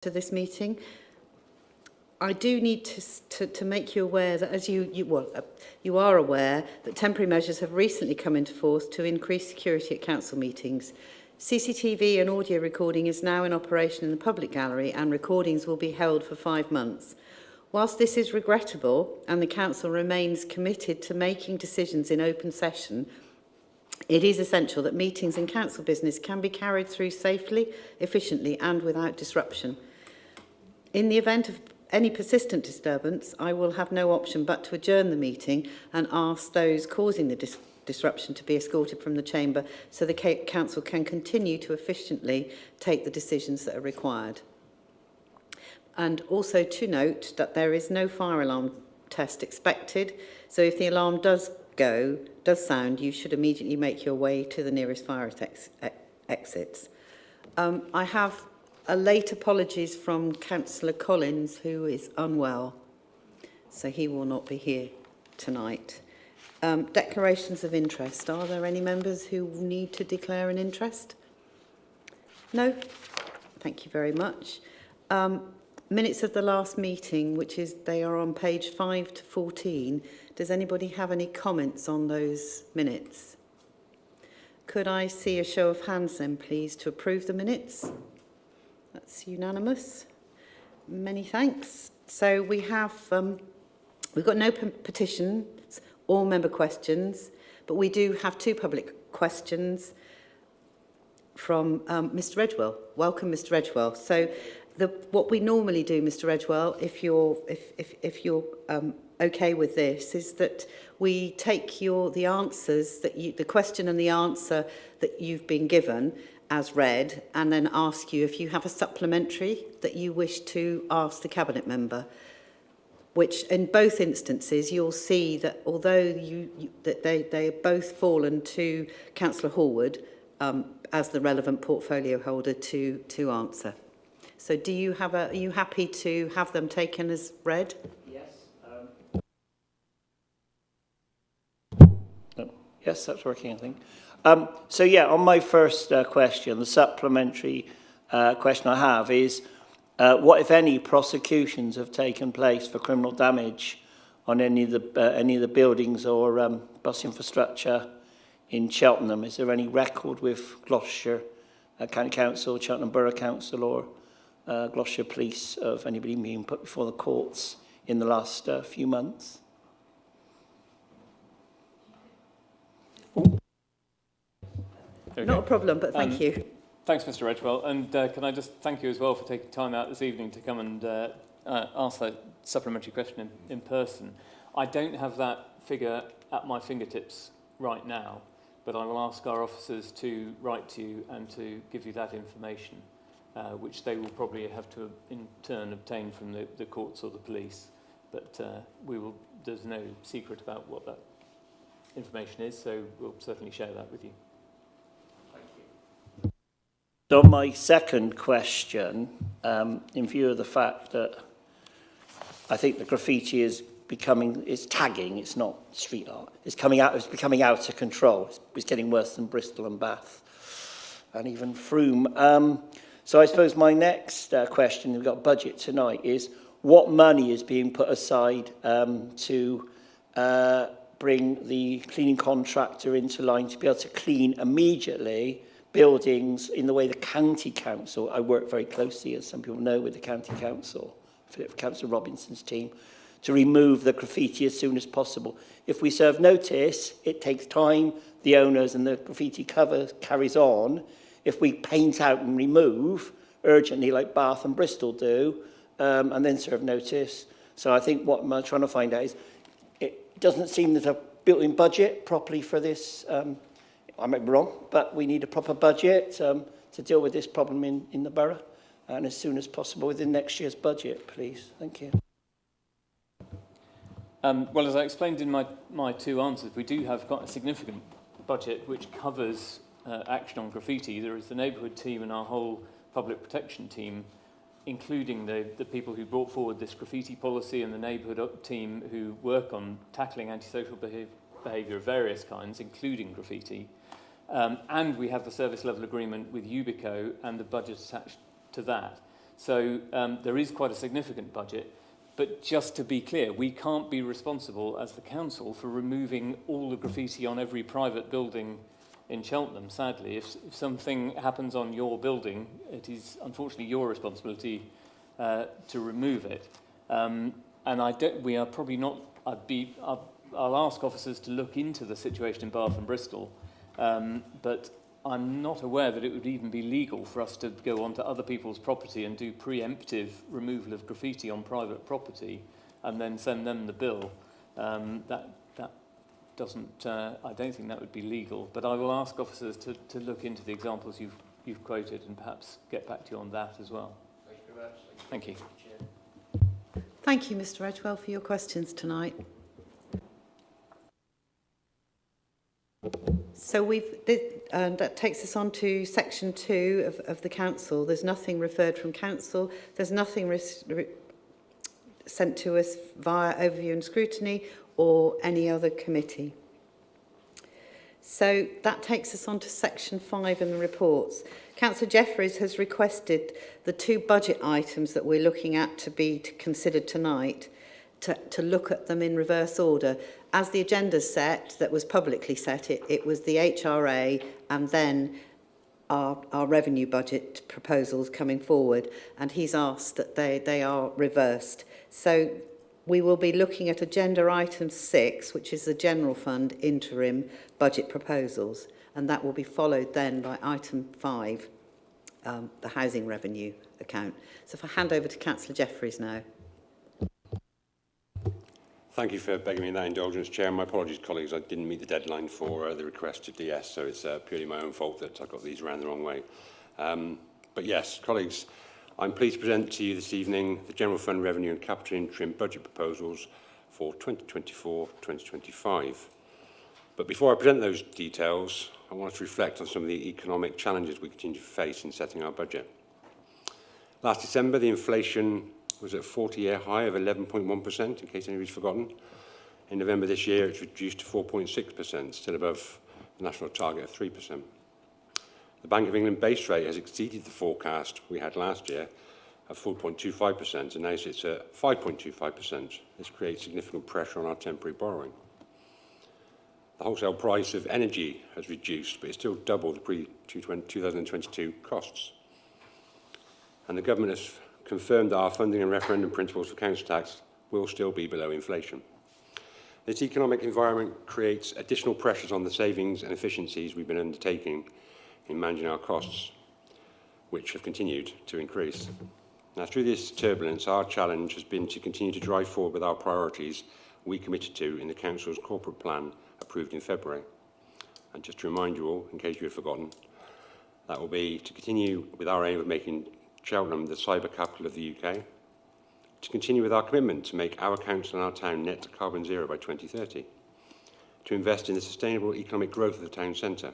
to this meeting. I do need to make you aware that, as you are aware, that temporary measures have recently come into force to increase security at council meetings. CCTV and audio recording is now in operation in the public gallery, and recordings will be held for 5 months. Whilst this is regrettable and the council remains committed to making decisions in open session, it is essential that meetings and council business can be carried through safely, efficiently and without disruption. In the event of any persistent disturbance, I will have no option but to adjourn the meeting and ask those causing the disruption to be escorted from the chamber so the council can continue to efficiently take the decisions that are required. And also to note that there is no fire alarm test expected, so if the alarm does sound, you should immediately make your way to the nearest fire exits. I have a late apologies from Councillor Collins, who is unwell, so he will not be here tonight. Declarations of interest. Are there any members who need to declare an interest? No? Thank you very much. Minutes of the last meeting, they are on page 5 to 14. Does anybody have any comments on those minutes? Could I see a show of hands then, please, to approve the minutes? That's unanimous. Many thanks. So we've got no petitions or member questions, but we do have 2 public questions from Mr. Edgwell. Welcome, Mr. Edgwell. So what we normally do, Mr. Edgwell, if you're okay with this, is that we take the answers the question and the answer that you've been given as read, and then ask you if you have a supplementary that you wish to ask the cabinet member. Which, in both instances, you'll see that although they are both fallen to Councillor Hallwood as the relevant portfolio holder to answer. So, are you happy to have them taken as read? Yes. Yes, that's working, I think. So yeah, on my first question, the supplementary question I have is, what, if any, prosecutions have taken place for criminal damage on any of the buildings or bus infrastructure in Cheltenham? Is there any record with Gloucestershire County Council, Cheltenham Borough Council, or Gloucestershire Police of anybody being put before the courts in the last few months? Okay. Not a problem, but thank you. Thanks, Mr. Edgwell. And can I just thank you as well for taking time out this evening to come and ask that supplementary question in person. I don't have that figure at my fingertips right now, but I will ask our officers to write to you and to give you that information, which they will probably have to, in turn, obtain from the courts or the police. But there's no secret about what that information is, so we'll certainly share that with you. So my second question, in view of the fact that I think the graffiti is tagging, it's not street art, it's becoming out of control. It's getting worse than Bristol and Bath and even Frome. So I suppose my next question, we've got budget tonight, is what money is being put aside to bring the cleaning contractor into line to be able to clean immediately buildings in the way the county council, I work very closely, as some people know, with the county council, Councillor Robinson's team, to remove the graffiti as soon as possible. If we serve notice, it takes time, the owners and the graffiti cover carries on. If we paint out and remove urgently, like Bath and Bristol do, and then serve notice. So I think what I'm trying to find out is, it doesn't seem there's a built-in budget properly for this. I might be wrong, but we need a proper budget to deal with this problem in the borough, and as soon as possible within next year's budget, please. Thank you. Well, as I explained in my 2 answers, we do have quite a significant budget which covers action on graffiti. There is the neighbourhood team and our whole public protection team, including the people who brought forward this graffiti policy, and the neighbourhood team who work on tackling antisocial behaviour of various kinds, including graffiti. And we have the service level agreement with Ubico and the budget attached to that. So there is quite a significant budget. But just to be clear, we can't be responsible as the council for removing all the graffiti on every private building in Cheltenham, sadly. If something happens on your building, it is unfortunately your responsibility to remove it. And we are probably not, I'll ask officers to look into the situation in Bath and Bristol, but I'm not aware that it would even be legal for us to go onto other people's property and do preemptive removal of graffiti on private property and then send them the bill. That doesn't, I don't think that would be legal, but I will ask officers to look into the examples you've quoted and perhaps get back to you on that as well. Thank you. Thank you, Mr. Edgewell, for your questions tonight. So that takes us on to section 2 of the council. There's nothing referred from council. There's nothing sent to us via overview and scrutiny or any other committee. So that takes us on to section 5 in the reports. Councillor Jeffreys has requested the 2 budget items that we're looking at to be considered tonight to look at them in reverse order. As the agenda's set, that was publicly set, it was the HRA and then our revenue budget proposals coming forward, and he's asked that they are reversed. So we will be looking at agenda item 6, which is the general fund interim budget proposals, and that will be followed then by item 5, the housing revenue account. So if I hand over to Councillor Jeffreys now. Thank you for begging me that indulgence, Chair. My apologies, colleagues. I didn't meet the deadline for the request to DS, so it's purely my own fault that I got these around the wrong way. But yes, colleagues, I'm pleased to present to you this evening the General Fund Revenue and Capital Interim Budget Proposals for 2024-2025. But before I present those details, I want to reflect on some of the economic challenges we continue to face in setting our budget. Last December, the inflation was at a 40-year high of 11.1%, in case anybody's forgotten. In November this year, it's reduced to 4.6%, still above the national target of 3%. The Bank of England base rate has exceeded the forecast we had last year of 4.25% and now sits at 5.25%. This creates significant pressure on our temporary borrowing. The wholesale price of energy has reduced, but it's still double the pre-2022 costs. And the government has confirmed that our funding and referendum principles for council tax will still be below inflation. This economic environment creates additional pressures on the savings and efficiencies we've been undertaking in managing our costs, which have continued to increase. Now, through this turbulence, our challenge has been to continue to drive forward with our priorities we committed to in the Council's corporate plan approved in February. And just to remind you all, in case you have forgotten, that will be to continue with our aim of making Cheltenham the cyber capital of the UK, to continue with our commitment to make our council and our town net carbon zero by 2030, to invest in the sustainable economic growth of the town centre,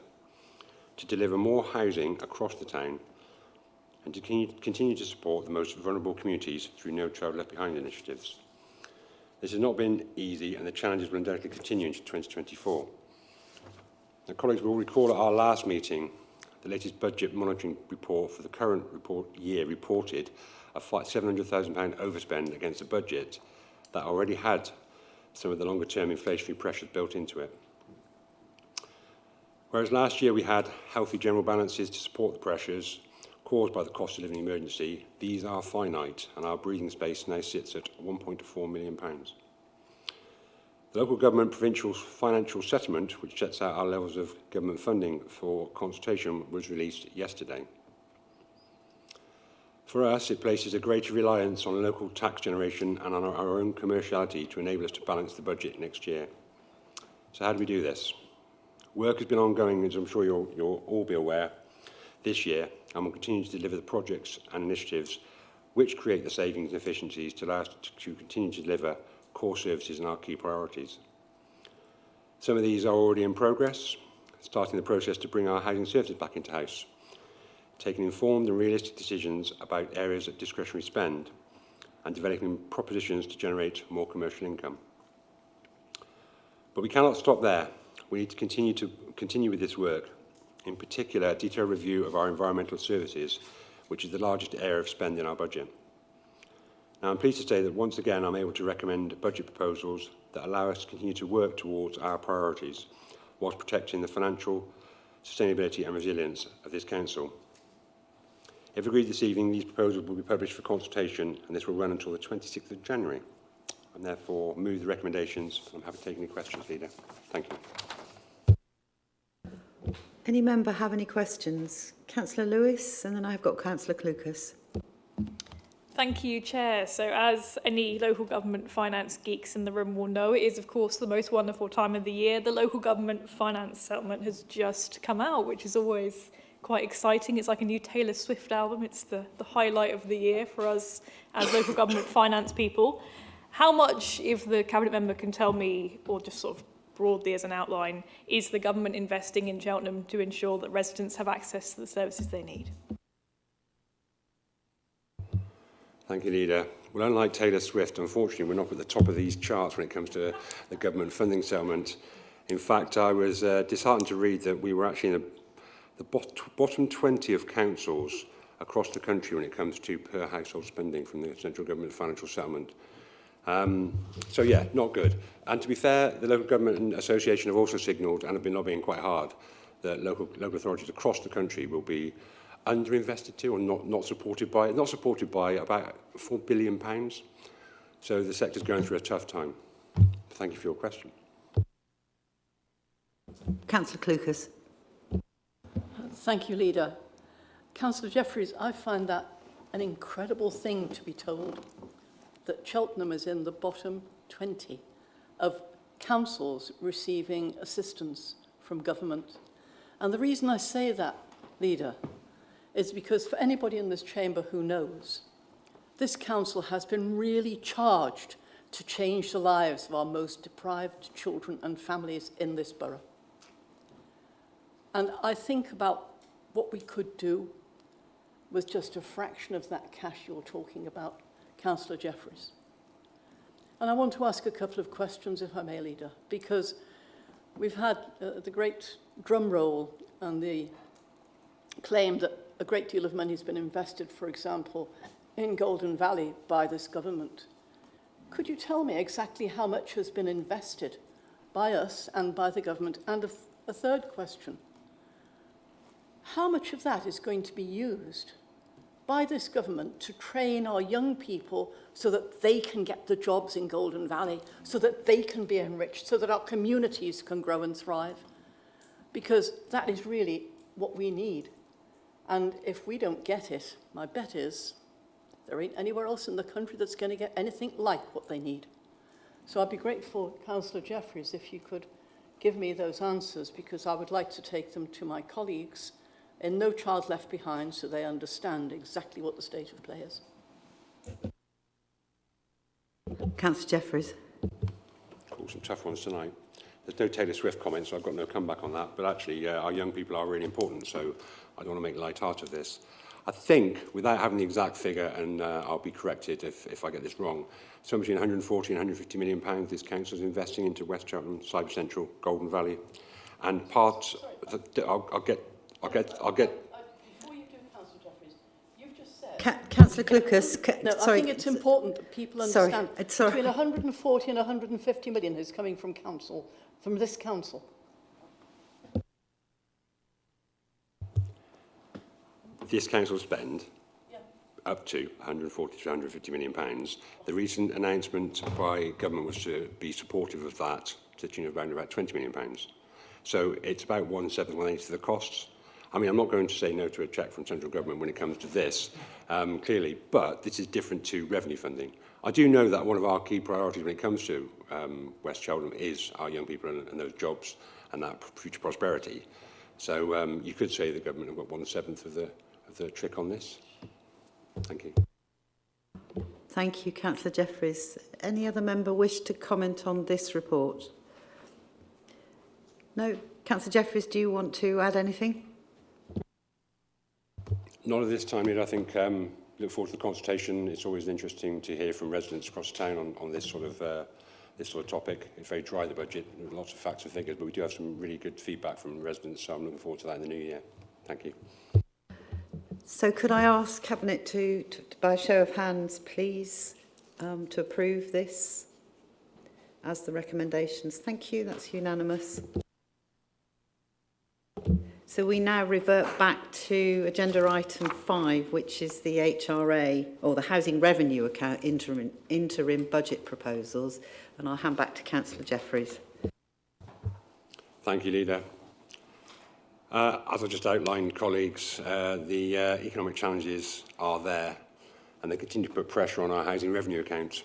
to deliver more housing across the town, and to continue to support the most vulnerable communities through No Child Left Behind initiatives. This has not been easy, and the challenges will undoubtedly continue into 2024. Now, colleagues will recall at our last meeting, the latest budget monitoring report for the current year reported a £700,000 overspend against a budget that already had some of the longer-term inflationary pressures built into it. Whereas last year we had healthy general balances to support the pressures caused by the cost of living emergency, these are finite, and our breathing space now sits at £1.4 million. The local government provincial financial settlement, which sets out our levels of government funding for consultation, was released yesterday. For us, it places a greater reliance on local tax generation and on our own commerciality to enable us to balance the budget next year. So how do we do this? Work has been ongoing, as I'm sure you'll all be aware, this year, and will continue to deliver the projects and initiatives which create the savings and efficiencies to allow us to continue to deliver core services and our key priorities. Some of these are already in progress, starting the process to bring our housing services back into house, taking informed and realistic decisions about areas of discretionary spend, and developing propositions to generate more commercial income. But we cannot stop there. We need to continue with this work. In particular, a detailed review of our environmental services, which is the largest area of spend in our budget. Now, I'm pleased to say that once again I'm able to recommend budget proposals that allow us to continue to work towards our priorities whilst protecting the financial sustainability and resilience of this Council. If agreed this evening, these proposals will be published for consultation, and this will run until the 26th of January. And therefore move the recommendations. I'm happy to take any questions, Leader. Thank you. Any member have any questions? Councillor Lewis, and then I've got Councillor Clucas. Thank you, Chair. So as any local government finance geeks in the room will know, it is, of course, the most wonderful time of the year. The local government finance settlement has just come out, which is always quite exciting. It's like a new Taylor Swift album. It's the highlight of the year for us as local government finance people. How much, if the Cabinet member can tell me, or just sort of broadly as an outline, is the government investing in Cheltenham to ensure that residents have access to the services they need? Thank you, Leader. Well, unlike Taylor Swift, unfortunately, we're not at the top of these charts when it comes to the government funding settlement. In fact, I was disheartened to read that we were actually in the bottom 20 of councils across the country when it comes to per household spending from the central government financial settlement. So yeah, not good. And to be fair, the Local Government Association have also signalled and have been lobbying quite hard that local authorities across the country will be underinvested to or not supported by about £4 billion. So the sector's going through a tough time. Thank you for your question. Councillor Clucas. Thank you, Leader. Councillor Jeffries, I find that an incredible thing to be told that Cheltenham is in the bottom 20 of councils receiving assistance from government. And the reason I say that, Leader, is because for anybody in this chamber who knows, this council has been really charged to change the lives of our most deprived children and families in this borough. And I think about what we could do with just a fraction of that cash you're talking about, Councillor Jeffries. And I want to ask a couple of questions, if I may, Leader, because we've had the great drum roll and the claim that a great deal of money has been invested, for example, in Golden Valley by this government. Could you tell me exactly how much has been invested by us and by the government? And a third question, how much of that is going to be used by this government to train our young people so that they can get the jobs in Golden Valley, so that they can be enriched, so that our communities can grow and thrive? Because that is really what we need. And if we don't get it, my bet is there ain't anywhere else in the country that's going to get anything like what they need. So I'd be grateful, Councillor Jeffries, if you could give me those answers, because I would like to take them to my colleagues in No Child Left Behind so they understand exactly what the state of play is. Councillor Jeffries. Cool, some tough ones tonight. There's no Taylor Swift comments, so I've got no comeback on that. But actually, our young people are really important, so I don't want to make light out of this. I think, without having the exact figure, and I'll be corrected if I get this wrong, somewhere between 140 and 150 million pounds this council is investing into West Cheltenham, Cyber Central, Golden Valley, and part. I'll get. Before you do, Councillor Jeffries, you've just said. Councillor Clucas. No, sorry. I think it's important that people understand. Sorry. Between 140 and 150 million is coming from this council. This council spend up to 140 to 150 million pounds. The recent announcement by government was to be supportive of that, to the tune of around about 20 million pounds. So it's about 1/7, 1/8 of the costs. I mean, I'm not going to say no to a cheque from central government when it comes to this, clearly, but this is different to revenue funding. I do know that one of our key priorities when it comes to West Cheltenham is our young people and those jobs and that future prosperity. So you could say the government have got 1/7 of the trick on this. Thank you. Thank you, Councillor Jeffries. Any other member wish to comment on this report? No? Councillor Jeffries, do you want to add anything? Not at this time, Leader. I think look forward to the consultation. It's always interesting to hear from residents across town on this sort of topic. It's very dry, the budget. There's lots of facts and figures, but we do have some really good feedback from residents, so I'm looking forward to that in the new year. Thank you. So could I ask Cabinet to by a show of hands, please, to approve this as the recommendations? Thank you, that's unanimous. So we now revert back to agenda item 5, which is the HRA, or the Housing Revenue Account interim budget proposals. And I'll hand back to Councillor Jeffreys. Thank you, Leader. As I just outlined, colleagues, the economic challenges are there and they continue to put pressure on our housing revenue account.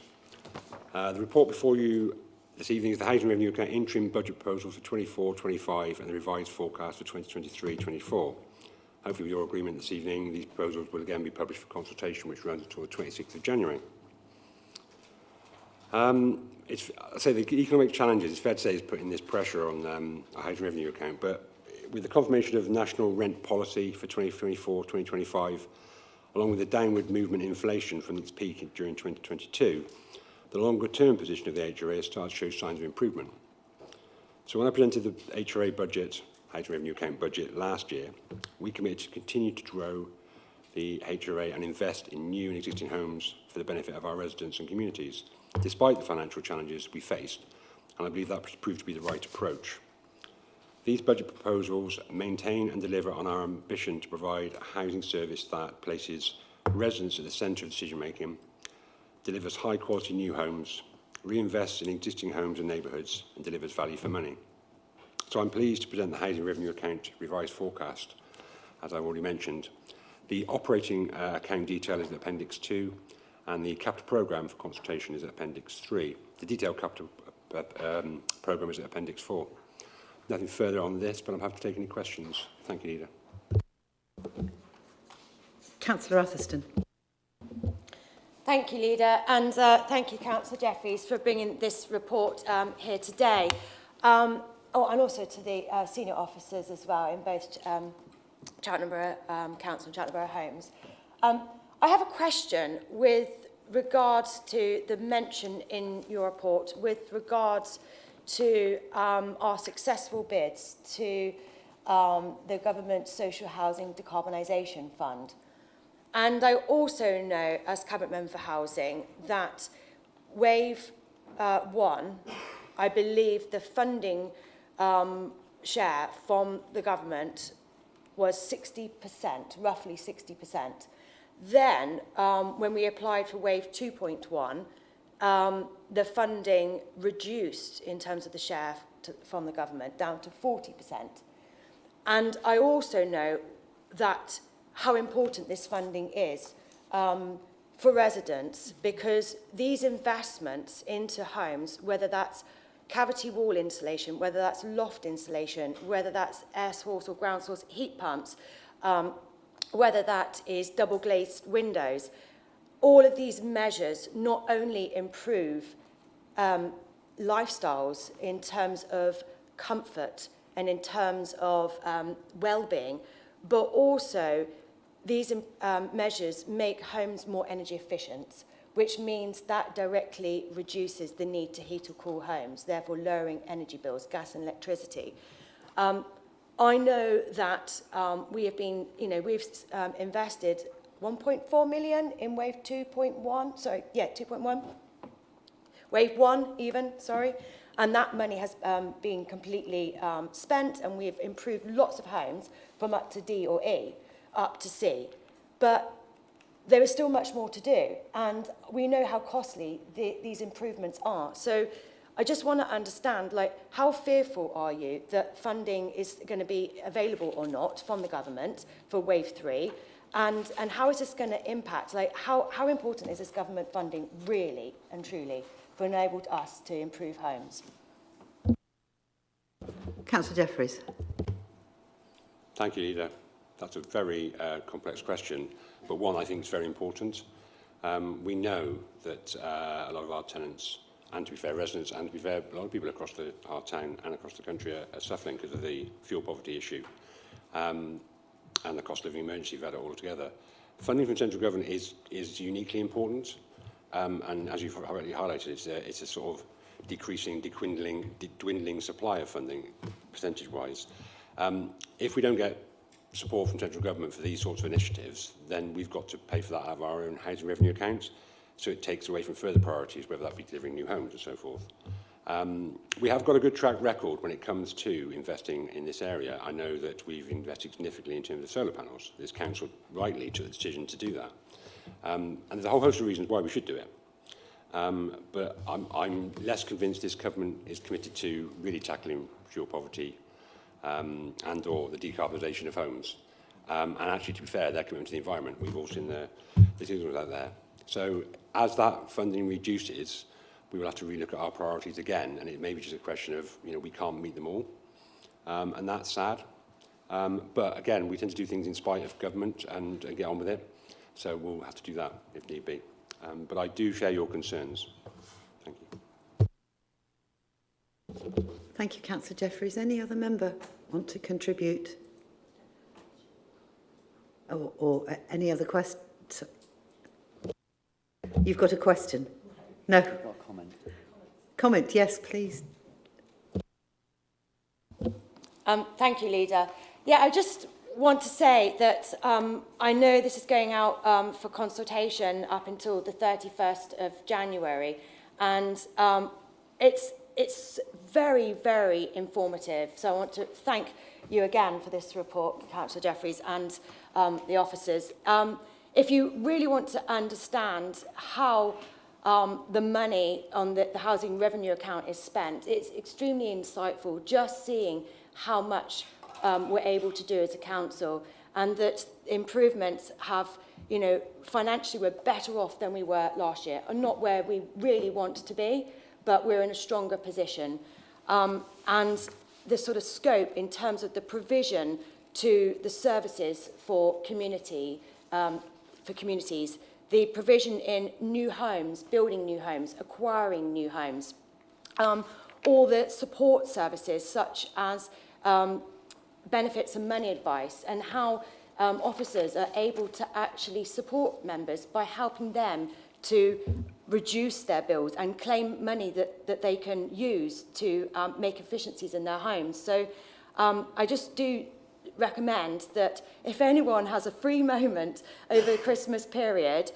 The report before you this evening is the Housing Revenue Account interim budget proposal for 24-25 and the revised forecast for 2023-24. Hopefully with your agreement this evening, these proposals will again be published for consultation, which runs until the 26th of January. I say the economic challenges, it's fair to say, is putting this pressure on our housing revenue account, but with the confirmation of national rent policy for 2024-2025, along with the downward movement in inflation from its peak during 2022, the longer-term position of the HRA has started to show signs of improvement. So when I presented the HRA budget, Housing Revenue Account budget, last year, we committed to continue to grow the HRA and invest in new and existing homes for the benefit of our residents and communities, despite the financial challenges we faced, and I believe that proved to be the right approach. These budget proposals maintain and deliver on our ambition to provide a housing service that places residents at the centre of decision-making, delivers high-quality new homes, reinvests in existing homes and neighbourhoods, and delivers value for money. So I'm pleased to present the Housing Revenue Account revised forecast, as I've already mentioned. The operating account detail is in Appendix 2, and the capital programme for consultation is at Appendix 3. The detailed capital programme is at Appendix 4. Nothing further on this, but I'm happy to take any questions. Thank you, Leader. Councillor Atherstone. Thank you, Leader, and thank you, Councillor Jeffreys, for bringing this report here today. And also to the senior officers as well in both Cheltenham Borough Council and Cheltenham Borough Homes. I have a question with regards to the mention in your report with regards to our successful bids to the Government Social Housing Decarbonisation Fund. And I also know, as Cabinet Member for Housing, that Wave 1, I believe the funding share from the government was 60%, roughly 60%. Then, when we applied for Wave 2.1, the funding reduced in terms of the share from the government down to 40%. And I also know that how important this funding is for residents, because these investments into homes, whether that's cavity wall insulation, whether that's loft insulation, whether that's air source or ground source heat pumps, whether that is double glazed windows, all of these measures not only improve lifestyles in terms of comfort and in terms of well-being, but also these measures make homes more energy efficient, which means that directly reduces the need to heat or cool homes, therefore lowering energy bills, gas and electricity. I know that we have been, we've invested 1.4 million in Wave 2.1, sorry, yeah, 2.1. Wave 1 even, sorry. And that money has been completely spent, and we've improved lots of homes from up to D or E, up to C. But there is still much more to do, and we know how costly these improvements are. So I just want to understand, how fearful are you that funding is going to be available or not from the government for Wave 3? And how is this going to impact? How important is this government funding really and truly for enabling us to improve homes? Councillor Jeffreys. Thank you, Leader. That's a very complex question, but one I think is very important. We know that a lot of our tenants, and to be fair, residents, and to be fair, a lot of people across our town and across the country are suffering because of the fuel poverty issue and the cost of living emergency we've had it all together. Funding from central government is uniquely important, and as you've already highlighted, it's a sort of dwindling supply of funding, percentage-wise. If we don't get support from central government for these sorts of initiatives, then we've got to pay for that out of our own housing revenue accounts. So it takes away from further priorities, whether that be delivering new homes and so forth. We have got a good track record when it comes to investing in this area. I know that we've invested significantly in terms of solar panels. This council rightly took the decision to do that. And there's a whole host of reasons why we should do it. But I'm less convinced this government is committed to really tackling fuel poverty and or the decarbonisation of homes. And actually, to be fair, their commitment to the environment, we've all seen the signals out there. So as that funding reduces, we will have to relook at our priorities again, and it may be just a question of, we can't meet them all, and that's sad. But again, we tend to do things in spite of government and get on with it, so we'll have to do that if need be. But I do share your concerns. Thank you. Thank you, Councillor Jeffreys. Any other member want to contribute? Or any other questions? You've got a question? No? I've got a comment. Comment, yes, please. Thank you, Leader. Yeah, I just want to say that I know this is going out for consultation up until the 31st of January, and it's very, very informative. So I want to thank you again for this report, Councillor Jeffreys, and the officers. If you really want to understand how the money on the housing revenue account is spent, it's extremely insightful just seeing how much we're able to do as a council, and that improvements have, financially we're better off than we were last year, and not where we really want to be, but we're in a stronger position. And the sort of scope in terms of the provision to the services for communities, the provision in new homes, building new homes, acquiring new homes, all the support services such as benefits and money advice, and how officers are able to actually support members by helping them to reduce their bills and claim money that they can use to make efficiencies in their homes. So I just do recommend that if anyone has a free moment over the Christmas period,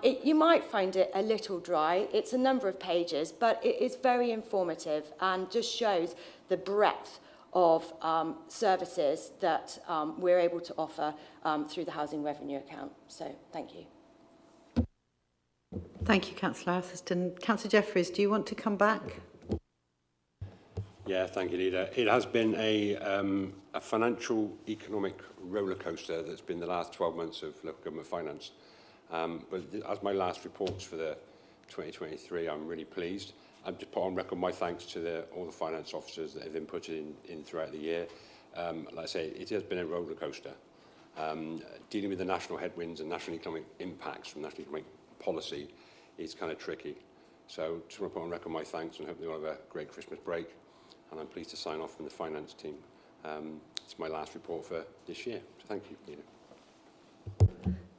you might find it a little dry. It's a number of pages, but it is very informative and just shows the breadth of services that we're able to offer through the housing revenue account. So thank you. Thank you, Councillor Atherstone. Councillor Jeffreys, do you want to come back? Yeah, thank you, Leader. It has been a financial, economic roller coaster that's been the last 12 months of local government finance. But as my last reports for the 2023, I'm really pleased. I've just put on record my thanks to all the finance officers that have inputted in throughout the year. Like I say, it has been a roller coaster. Dealing with the national headwinds and national economic impacts from national economic policy is kind of tricky. So just want to put on record my thanks and hope they all have a great Christmas break. And I'm pleased to sign off from the finance team. It's my last report for this year. So thank you, Leader.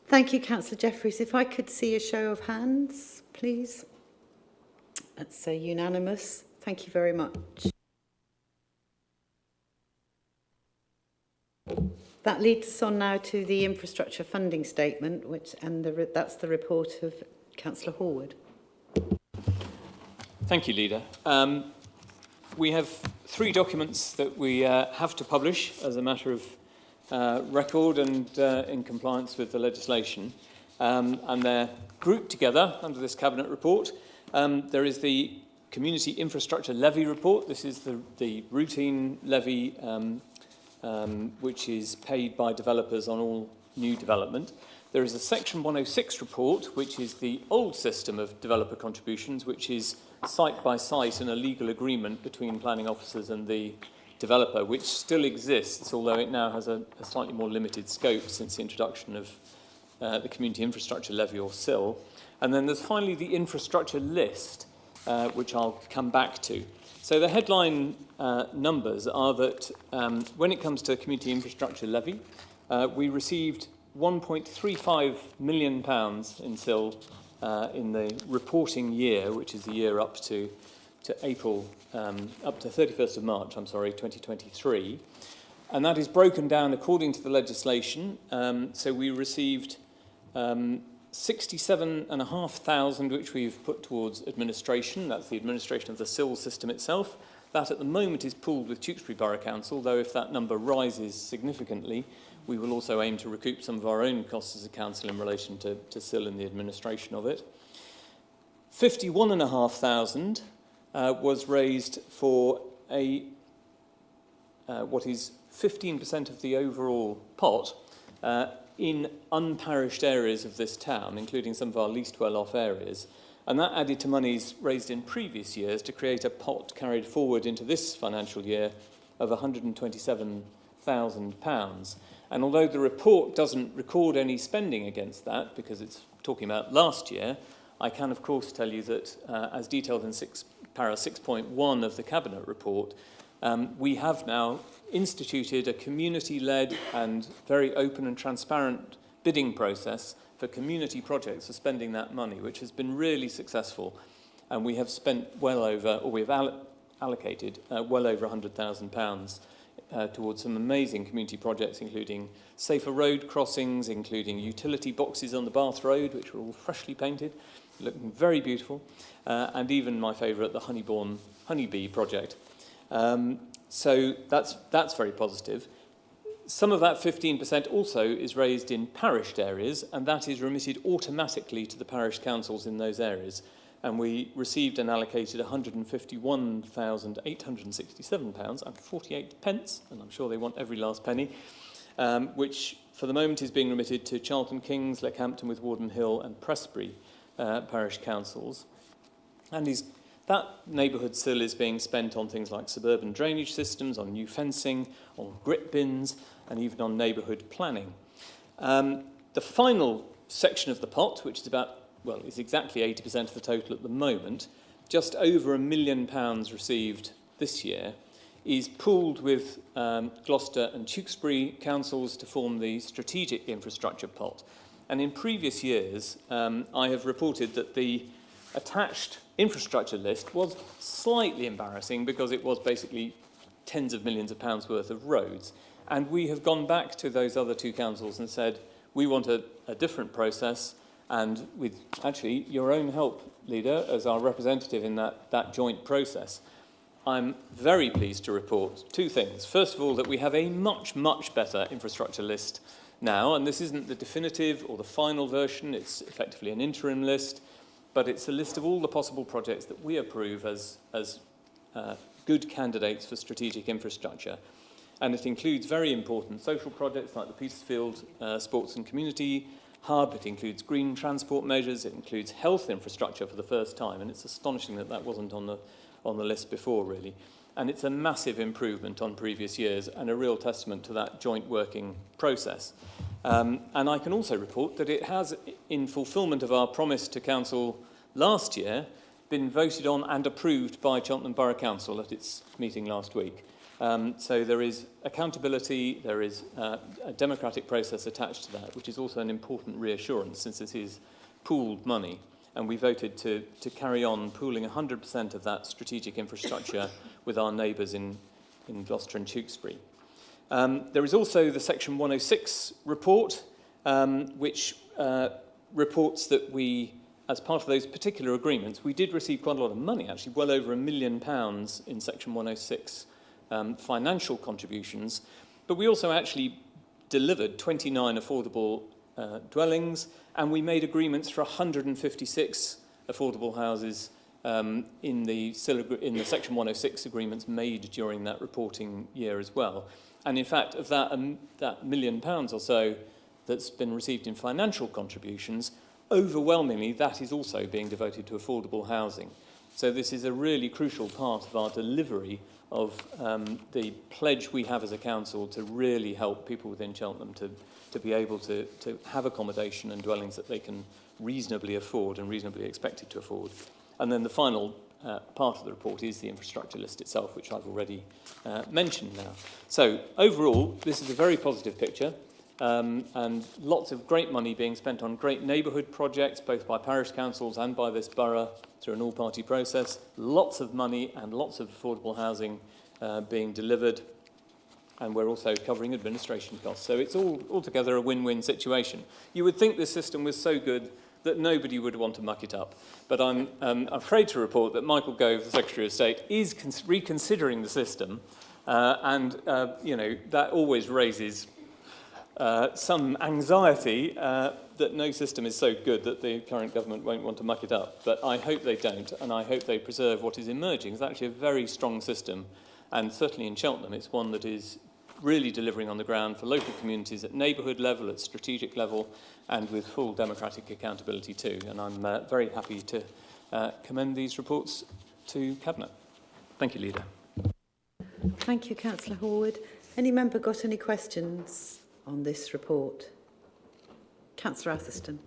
Thank you, Councillor Jeffreys. If I could see a show of hands, please. That's unanimous. Thank you very much. That leads us on now to the infrastructure funding statement, that's the report of Councillor Horwood. Thank you, Leader. We have 3 documents that we have to publish as a matter of record and in compliance with the legislation, and they're grouped together under this Cabinet report. There is the Community Infrastructure Levy report. This is the routine levy which is paid by developers on all new development. There is a Section 106 report, which is the old system of developer contributions, which is site by site and a legal agreement between planning officers and the developer, which still exists, although it now has a slightly more limited scope since the introduction of the Community Infrastructure Levy, or CIL. And then there's finally the infrastructure list, which I'll come back to. So the headline numbers are that when it comes to Community Infrastructure Levy, we received £1.35 million in CIL in the reporting year, which is the year up to April, up to 31st of March, 2023. And that is broken down according to the legislation. So we received 67,500, which we've put towards administration. That's the administration of the SIL system itself. That at the moment is pooled with Tewkesbury Borough Council, though if that number rises significantly, we will also aim to recoup some of our own costs as a council in relation to SIL and the administration of it. 51,500 was raised for what is 15% of the overall pot in unparished areas of this town, including some of our least well-off areas. And that added to monies raised in previous years to create a pot carried forward into this financial year of £127,000. And although the report doesn't record any spending against that, because it's talking about last year, I can of course tell you that, as detailed in para 6.1 of the Cabinet report, we have now instituted a community-led and very open and transparent bidding process for community projects for spending that money, which has been really successful. And we have spent well over, or we've allocated well over £100,000 towards some amazing community projects, including safer road crossings, including utility boxes on the Bath Road, which were all freshly painted, looking very beautiful, and even my favourite, the Honeybourne Honeybee project. So that's very positive. Some of that 15% also is raised in parished areas, and that is remitted automatically to the parish councils in those areas. And we received and allocated £151,867.48, and I'm sure they want every last penny, which for the moment is being remitted to Charlton Kings, Leckhampton with Warden Hill and Prestbury parish councils. And that neighbourhood SIL is being spent on things like suburban drainage systems, on new fencing, on grit bins, and even on neighbourhood planning. The final section of the pot, which is is exactly 80% of the total at the moment, just over £1 million received this year, is pooled with Gloucester and Tewkesbury councils to form the strategic infrastructure pot. And in previous years, I have reported that the attached infrastructure list was slightly embarrassing because it was basically tens of millions of pounds worth of roads. And we have gone back to those other two councils and said, we want a different process, and with actually your own help, Leader, as our representative in that joint process, I'm very pleased to report two things. First of all, that we have a much, much better infrastructure list now, and this isn't the definitive or the final version, it's effectively an interim list, but it's a list of all the possible projects that we approve as good candidates for strategic infrastructure. And it includes very important social projects like the Petersfield Sports and Community Hub, it includes green transport measures, it includes health infrastructure for the first time, and it's astonishing that that wasn't on the list before, really. And it's a massive improvement on previous years and a real testament to that joint working process. And I can also report that it has, in fulfilment of our promise to Council last year, been voted on and approved by Cheltenham Borough Council at its meeting last week. So there is accountability, there is a democratic process attached to that, which is also an important reassurance since it is pooled money. And we voted to carry on pooling 100% of that strategic infrastructure with our neighbours in Gloucester and Tewkesbury. There is also the Section 106 report, which reports that we, as part of those particular agreements, we did receive quite a lot of money, actually, well over £1 million in Section 106 financial contributions, but we also actually delivered 29 affordable dwellings, and we made agreements for 156 affordable houses in the Section 106 agreements made during that reporting year as well. And in fact, of that £1 million or so that's been received in financial contributions, overwhelmingly that is also being devoted to affordable housing. So this is a really crucial part of our delivery of the pledge we have as a council to really help people within Cheltenham to be able to have accommodation and dwellings that they can reasonably afford and reasonably expected to afford. And then the final part of the report is the infrastructure list itself, which I've already mentioned now. So overall, this is a very positive picture, and lots of great money being spent on great neighbourhood projects, both by parish councils and by this borough through an all-party process. Lots of money and lots of affordable housing being delivered. And we're also covering administration costs. So it's all altogether a win-win situation. You would think the system was so good that nobody would want to muck it up. But I'm afraid to report that Michael Gove, the Secretary of State, is reconsidering the system. That always raises some anxiety that no system is so good that the current government won't want to muck it up. But I hope they don't, and I hope they preserve what is emerging. It's actually a very strong system, and certainly in Cheltenham, it's one that is really delivering on the ground for local communities at neighbourhood level, at strategic level, and with full democratic accountability too. And I'm very happy to commend these reports to Cabinet. Thank you, Leader. Thank you, Councillor Horwood. Any member got any questions on this report? Councillor Atherstone.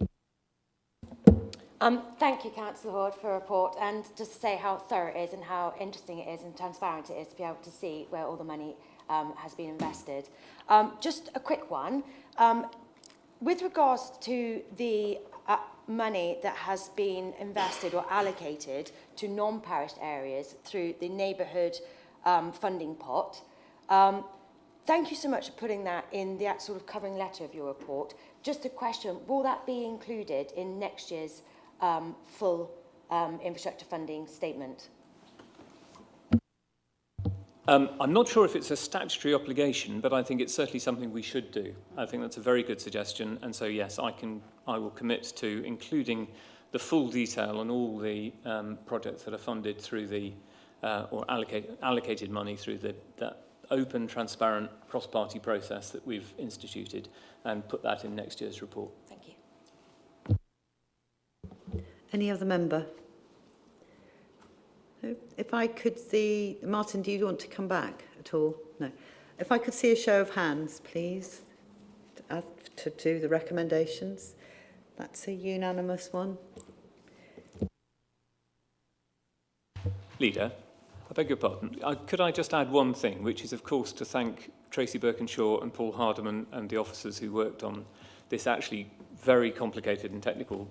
Thank you, Councillor Horwood, for a report, and just to say how thorough it is and how interesting it is and transparent it is to be able to see where all the money has been invested. Just a quick one. With regards to the money that has been invested or allocated to non-parish areas through the neighbourhood funding pot, thank you so much for putting that in the sort of covering letter of your report. Just a question, will that be included in next year's full infrastructure funding statement? I'm not sure if it's a statutory obligation, but I think it's certainly something we should do. I think that's a very good suggestion, and so yes, I will commit to including the full detail on all the projects that are funded through the or allocated money through that open, transparent, cross-party process that we've instituted, and put that in next year's report. Thank you. Any other member? No? If I could see, Martin, do you want to come back at all? No. If I could see a show of hands, please, to do the recommendations. That's a unanimous one. Leader, I beg your pardon. Could I just add one thing, which is, of course, to thank Tracy Birkinshaw and Paul Hardiman and the officers who worked on this actually very complicated and technical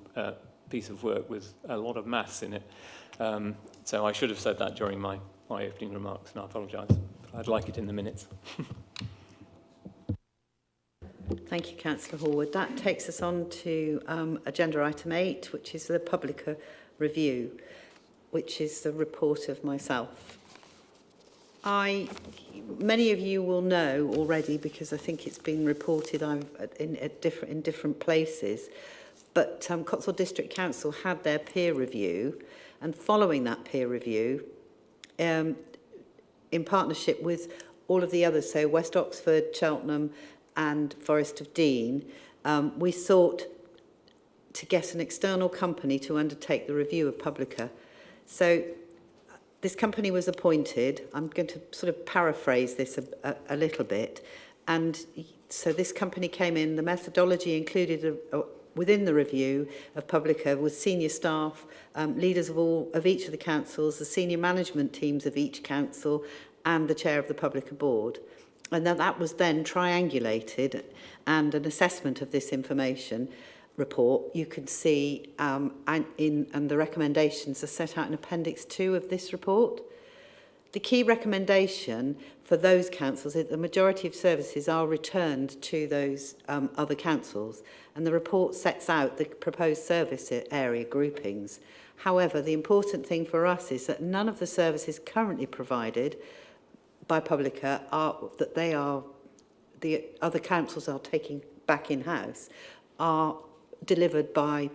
piece of work with a lot of maths in it. So I should have said that during my opening remarks, and I apologise. I'd like it in the minutes. Thank you, Councillor Horwood. That takes us on to agenda item 8, which is the Publica review, which is the report of myself. Many of you will know already, because I think it's been reported in different places, but Cotswold District Council had their peer review, and following that peer review, in partnership with all of the others, so West Oxford, Cheltenham and Forest of Dean, we sought to get an external company to undertake the review of Publica. So this company was appointed. I'm going to sort of paraphrase this a little bit. And so this company came in. The methodology included within the review of Publica was senior staff, leaders of each of the councils, the senior management teams of each council, and the chair of the Publica board. And that was then triangulated, and an assessment of this information report you can see and the recommendations are set out in Appendix 2 of this report. The key recommendation for those councils is that the majority of services are returned to those other councils, and the report sets out the proposed service area groupings. However, the important thing for us is that none of the services currently provided by Publica the other councils are taking back in-house, are delivered by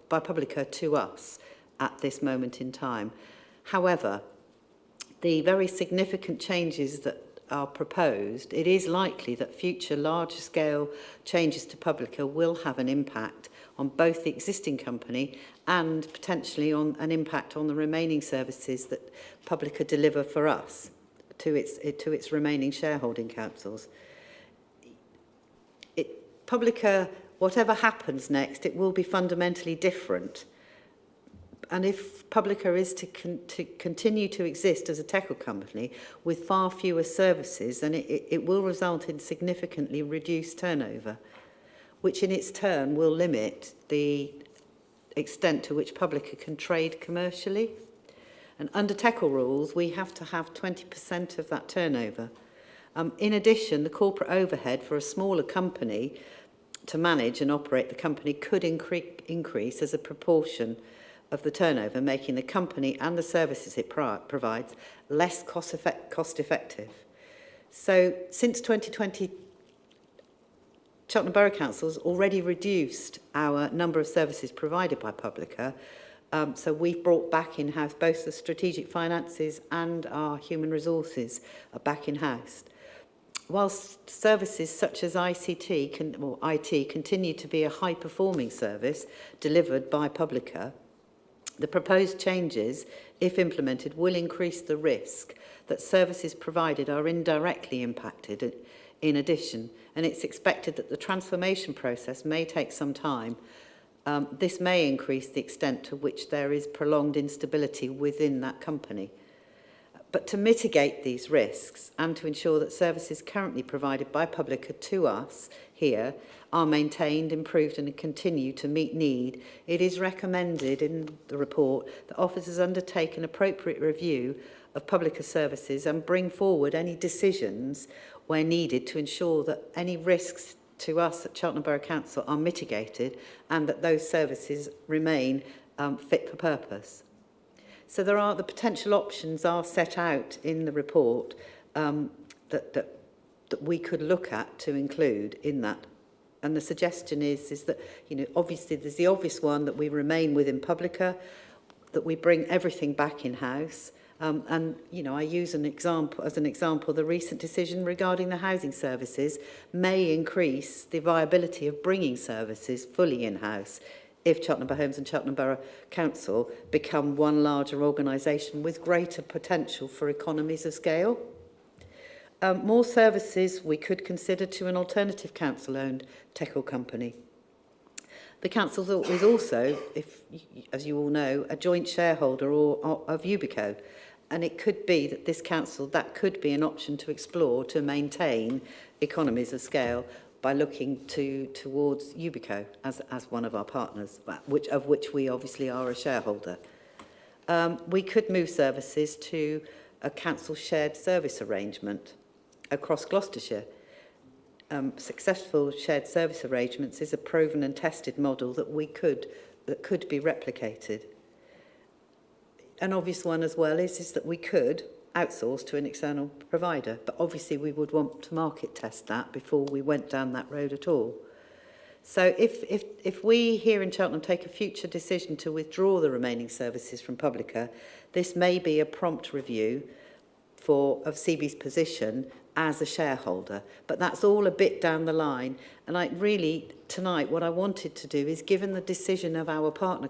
Publica to us at this moment in time. However, the very significant changes that are proposed, it is likely that future large-scale changes to Publica will have an impact on both the existing company and potentially on an impact on the remaining services that Publica deliver for us to its remaining shareholding councils. Publica, whatever happens next, it will be fundamentally different. And if Publica is to continue to exist as a TECO company with far fewer services, then it will result in significantly reduced turnover, which in its turn will limit the extent to which Publica can trade commercially. And under TECO rules, we have to have 20% of that turnover. In addition, the corporate overhead for a smaller company to manage and operate the company could increase as a proportion of the turnover, making the company and the services it provides less cost effective. So since 2020, Cheltenham Borough Council has already reduced our number of services provided by Publica. So we've brought back in-house both the strategic finances and our human resources are back in-house. Whilst services such as IT continue to be a high-performing service delivered by Publica, the proposed changes, if implemented, will increase the risk that services provided are indirectly impacted in addition, and it's expected that the transformation process may take some time. This may increase the extent to which there is prolonged instability within that company. But to mitigate these risks and to ensure that services currently provided by Publica to us here are maintained, improved and continue to meet need, it is recommended in the report that officers undertake an appropriate review of Publica services and bring forward any decisions where needed to ensure that any risks to us at Cheltenham Borough Council are mitigated and that those services remain fit for purpose. So the potential options are set out in the report that we could look at to include in that. And the suggestion is that, you know, obviously there's the obvious one that we remain within Publica, that we bring everything back in-house. And, you know, I use as an example, the recent decision regarding the housing services may increase the viability of bringing services fully in-house if Cheltenham Borough Homes and Cheltenham Borough Council become one larger organisation with greater potential for economies of scale. More services we could consider to an alternative council-owned TECO company. The council is also, as you all know, a joint shareholder of Ubico, and it could be that this council, that could be an option to explore to maintain economies of scale by looking towards Ubico as one of our partners, of which we obviously are a shareholder. We could move services to a council shared service arrangement across Gloucestershire. Successful shared service arrangements is a proven and tested model that could be replicated. An obvious one as well is that we could outsource to an external provider, but obviously we would want to market test that before we went down that road at all. So if we here in Cheltenham take a future decision to withdraw the remaining services from Publica, this may be a prompt review of CB's position as a shareholder, but that's all a bit down the line. And tonight what I wanted to do is, given the decision of our partner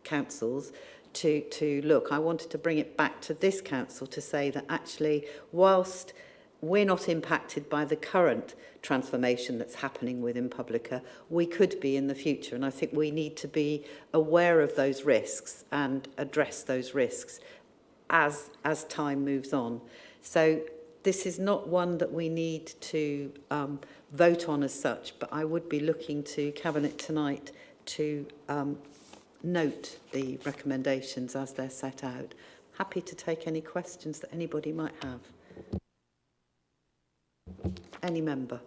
councils to look, I wanted to bring it back to this council to say that actually, whilst we're not impacted by the current transformation that's happening within Publica, we could be in the future. And I think we need to be aware of those risks and address those risks as time moves on. So this is not one that we need to vote on as such, but I would be looking to Cabinet tonight to note the recommendations as they're set out. Happy to take any questions that anybody might have. Any member?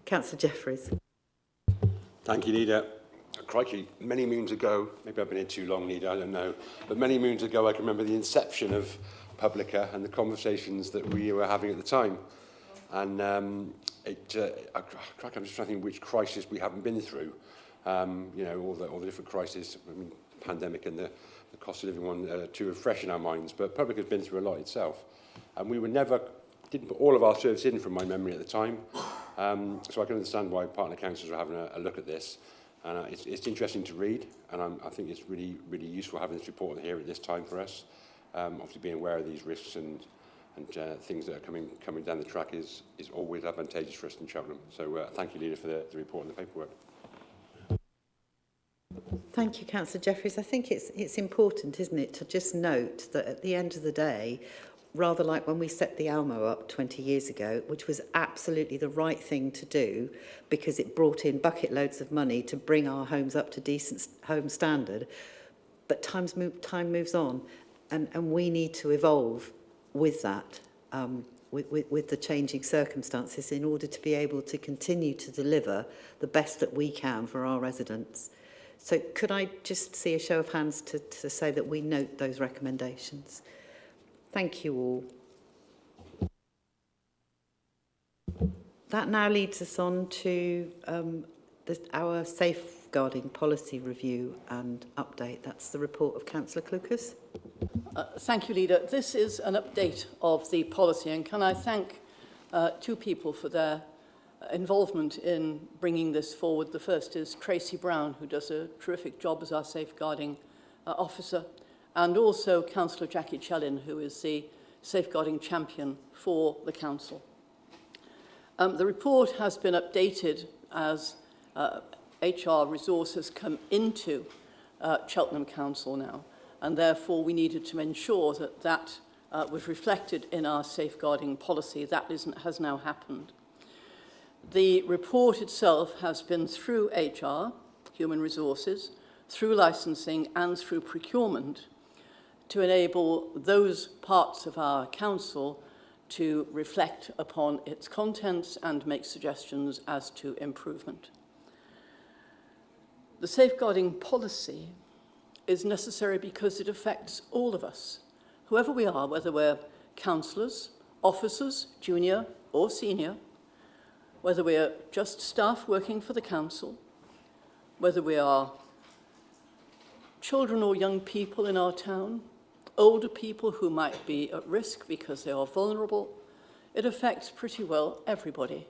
Councillor Jeffries. Thank you, Nida. Crikey, many moons ago, maybe I've been here too long, Nida, I don't know, but many moons ago I can remember the inception of Publica and the conversations that we were having at the time. And I'm just trying to think which crisis we haven't been through. You know, all the different crises, I mean, pandemic and the cost of living one too fresh in our minds, but Publica has been through a lot itself. And we didn't put all of our services in from my memory at the time. So I can understand why partner councils are having a look at this. And it's interesting to read, and I think it's really, really useful having this report here at this time for us. Obviously being aware of these risks and things that are coming down the track is always advantageous for us in Cheltenham. So thank you, Leader, for the report and the paperwork. Thank you, Councillor Jeffries. I think it's important, isn't it, to just note that at the end of the day, rather like when we set the Almo up 20 years ago, which was absolutely the right thing to do because it brought in bucket loads of money to bring our homes up to decent home standard, but time moves on and we need to evolve with that, with the changing circumstances in order to be able to continue to deliver the best that we can for our residents. So could I just see a show of hands to say that we note those recommendations? Thank you all. That now leads us on to our safeguarding policy review and update. That's the report of Councillor Clucas. Thank you, Leader. This is an update of the policy, and can I thank two people for their involvement in bringing this forward. The first is Tracy Brown, who does a terrific job as our safeguarding officer, and also Councillor Jackie Chellin, who is the safeguarding champion for the council. The report has been updated as HR resources come into Cheltenham Council now, and therefore we needed to ensure that that was reflected in our safeguarding policy. That has now happened. The report itself has been through HR, human resources, through licensing and through procurement to enable those parts of our council to reflect upon its contents and make suggestions as to improvement. The safeguarding policy is necessary because it affects all of us, whoever we are, whether we're councillors, officers, junior or senior, whether we're just staff working for the council, whether we are children or young people in our town, older people who might be at risk because they are vulnerable. It affects pretty well everybody.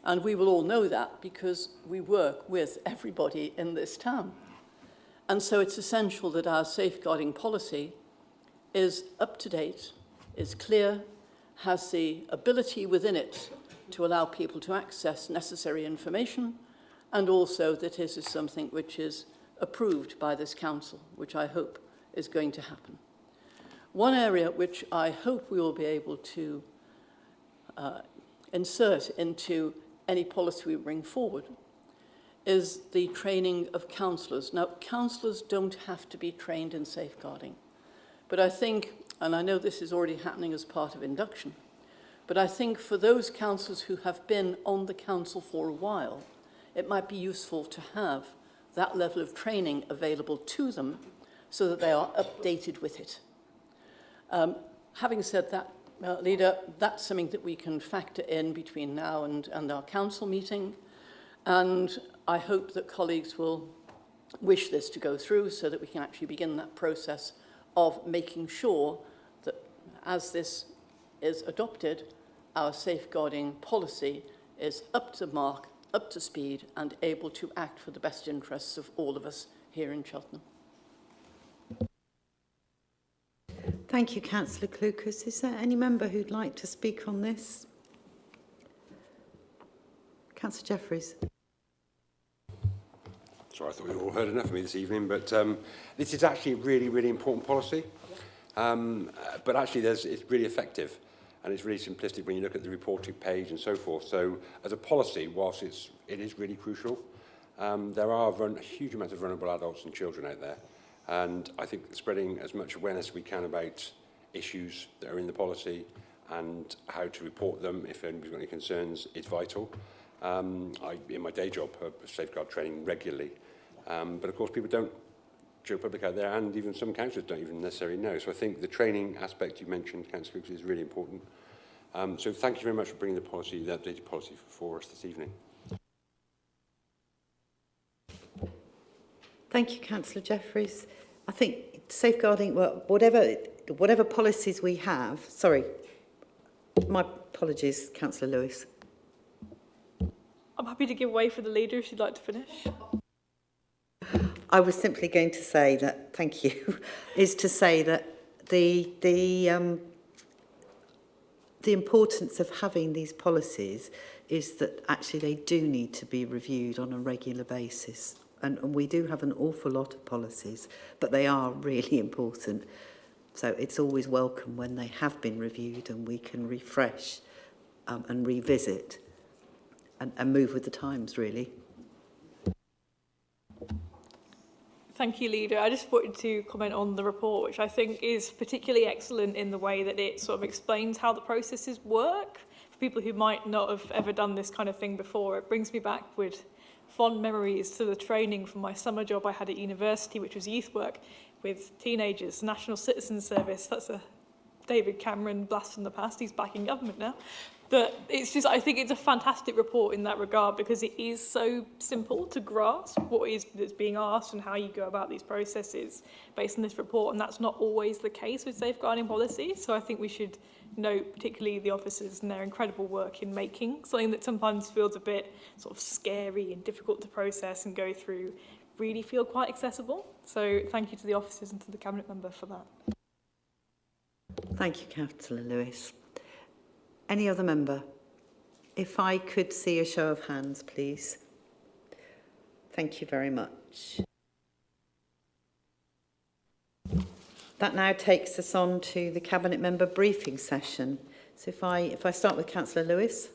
And we will all know that because we work with everybody in this town. And so it's essential that our safeguarding policy is up to date, is clear, has the ability within it to allow people to access necessary information, and also that this is something which is approved by this council, which I hope is going to happen. One area which I hope we will be able to insert into any policy we bring forward is the training of councillors. Now, councillors don't have to be trained in safeguarding, but I think, and I know this is already happening as part of induction, but I think for those councillors who have been on the council for a while, it might be useful to have that level of training available to them so that they are updated with it. Having said that, Leader, that's something that we can factor in between now and our council meeting. And I hope that colleagues will wish this to go through so that we can actually begin that process of making sure that as this is adopted, our safeguarding policy is up to mark, up to speed, and able to act for the best interests of all of us here in Cheltenham. Thank you, Councillor Clucas. Is there any member who'd like to speak on this? Councillor Jeffries. Sorry, I thought you all heard enough of me this evening, but this is actually a really, really important policy. But actually, it's really effective, and it's really simplistic when you look at the reporting page and so forth. So, as a policy, whilst it is really crucial, there are a huge amount of vulnerable adults and children out there. And I think spreading as much awareness as we can about issues that are in the policy and how to report them if anybody's got any concerns is vital. In my day job, I safeguard training regularly. But of course, people don't, general public out there, and even some councillors don't even necessarily know. So I think the training aspect you mentioned, Councillor Lucas, is really important. So thank you very much for bringing the updated policy for us this evening. Thank you, Councillor Jeffries. I think safeguarding, well, whatever policies we have, sorry, my apologies, Councillor Lewis. I'm happy to give way for the leader if she'd like to finish. I was simply going to say that, thank you, is to say that the importance of having these policies is that actually they do need to be reviewed on a regular basis. And we do have an awful lot of policies, but they are really important. So it's always welcome when they have been reviewed and we can refresh and revisit and move with the times, really. Thank you, Leader. I just wanted to comment on the report, which I think is particularly excellent in the way that it sort of explains how the processes work. For people who might not have ever done this kind of thing before, it brings me back with fond memories to the training from my summer job I had at university, which was youth work with teenagers, National Citizen Service. That's a David Cameron blast from the past. He's back in government now. But it's just, I think it's a fantastic report in that regard because it is so simple to grasp what is that's being asked and how you go about these processes based on this report. And that's not always the case with safeguarding policy. So I think we should note particularly the officers and their incredible work in making something that sometimes feels a bit sort of scary and difficult to process and go through really feel quite accessible. So thank you to the officers and to the Cabinet member for that. Thank you, Councillor Lewis. Any other member? If I could see a show of hands, please. Thank you very much. That now takes us on to the Cabinet member briefing session. So if I start with Councillor Lewis.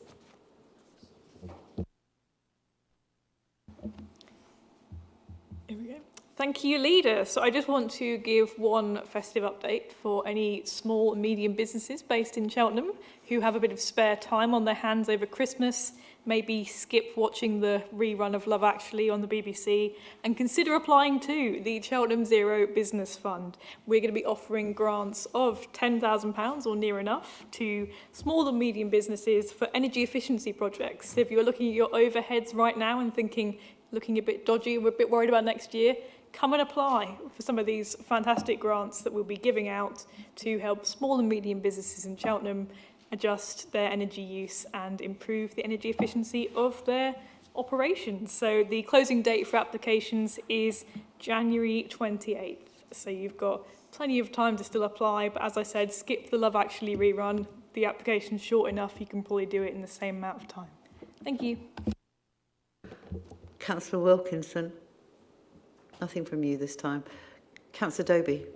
Here we go. Thank you, Leader. So I just want to give one festive update for any small and medium businesses based in Cheltenham who have a bit of spare time on their hands over Christmas. Maybe skip watching the rerun of Love Actually on the BBC and consider applying to the Cheltenham Zero Business Fund. We're going to be offering grants of £10,000 or near enough to small and medium businesses for energy efficiency projects. So if you're looking at your overheads right now and thinking, looking a bit dodgy, we're a bit worried about next year, come and apply for some of these fantastic grants that we'll be giving out to help small and medium businesses in Cheltenham adjust their energy use and improve the energy efficiency of their operations. So the closing date for applications is January 28th. So you've got plenty of time to still apply, but as I said, skip the Love Actually rerun. The application's short enough, you can probably do it in the same amount of time. Thank you. Councillor Wilkinson. Nothing from you this time. Councillor Doby.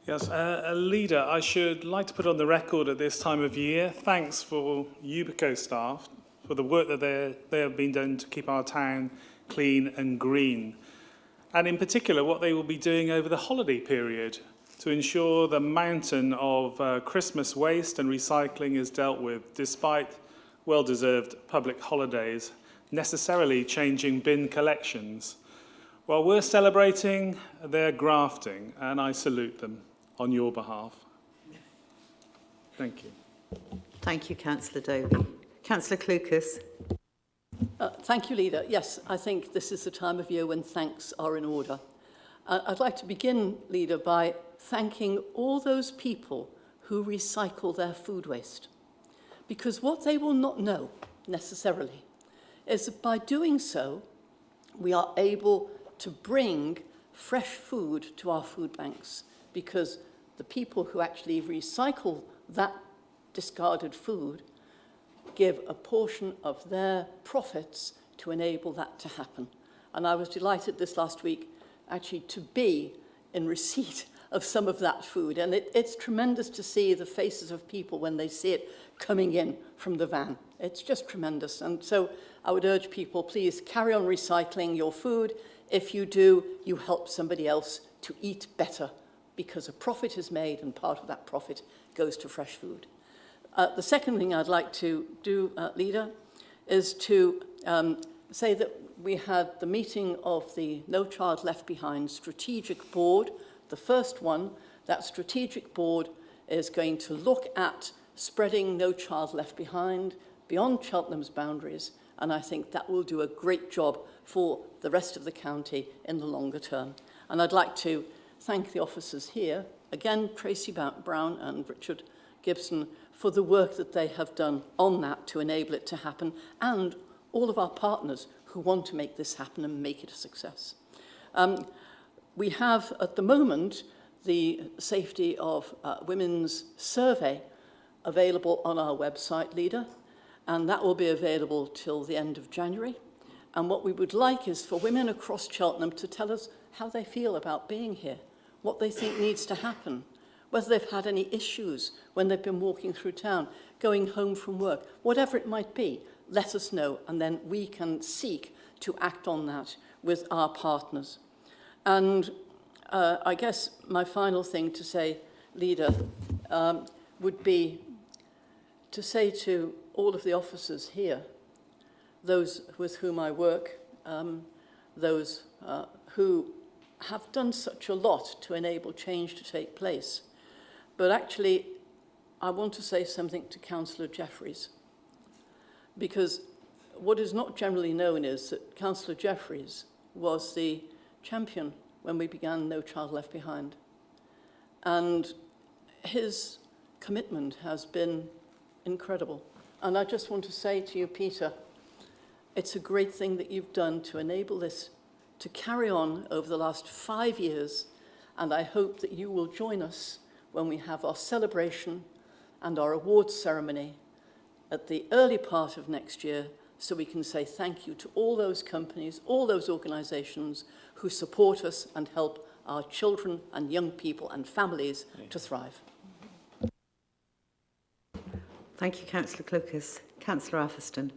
Yes, Leader, I should like to put on the record at this time of year, thanks for Ubico staff for the work that they have been done to keep our town clean and green. And in particular, what they will be doing over the holiday period to ensure the mountain of Christmas waste and recycling is dealt with, despite well-deserved public holidays, necessarily changing bin collections. While we're celebrating, they're grafting, and I salute them on your behalf. Thank you. Thank you, Councillor Doby. Councillor Clucas. Thank you, Leader. Yes, I think this is the time of year when thanks are in order. I'd like to begin, Leader, by thanking all those people who recycle their food waste. Because what they will not know, necessarily, is that by doing so, we are able to bring fresh food to our food banks, because the people who actually recycle that discarded food give a portion of their profits to enable that to happen. And I was delighted this last week actually to be in receipt of some of that food. And it's tremendous to see the faces of people when they see it coming in from the van. It's just tremendous. And so I would urge people, please carry on recycling your food. If you do, you help somebody else to eat better, because a profit is made and part of that profit goes to fresh food. The second thing I'd like to do, Leader, is to say that we had the meeting of the No Child Left Behind Strategic Board, the first one. That strategic board is going to look at spreading No Child Left Behind beyond Cheltenham's boundaries, and I think that will do a great job for the rest of the county in the longer term. And I'd like to thank the officers here, again, Tracy Brown and Richard Gibson, for the work that they have done on that to enable it to happen, and all of our partners who want to make this happen and make it a success. We have, at the moment, the Safety of Women's survey available on our website, Leader, and that will be available till the end of January. And what we would like is for women across Cheltenham to tell us how they feel about being here, what they think needs to happen, whether they've had any issues when they've been walking through town, going home from work, whatever it might be, let us know, and then we can seek to act on that with our partners. And I guess my final thing to say, Leader, would be to say to all of the officers here, those with whom I work, those who have done such a lot to enable change to take place. But actually, I want to say something to Councillor Jeffries, because what is not generally known is that Councillor Jeffries was the champion when we began No Child Left Behind. And his commitment has been incredible. And I just want to say to you, Peter, it's a great thing that you've done to enable this to carry on over the last 5 years. And I hope that you will join us when we have our celebration and our awards ceremony at the early part of next year, so we can say thank you to all those companies, all those organisations who support us and help our children and young people and families to thrive. Thank you, Councillor Clucas. Councillor Atherstone.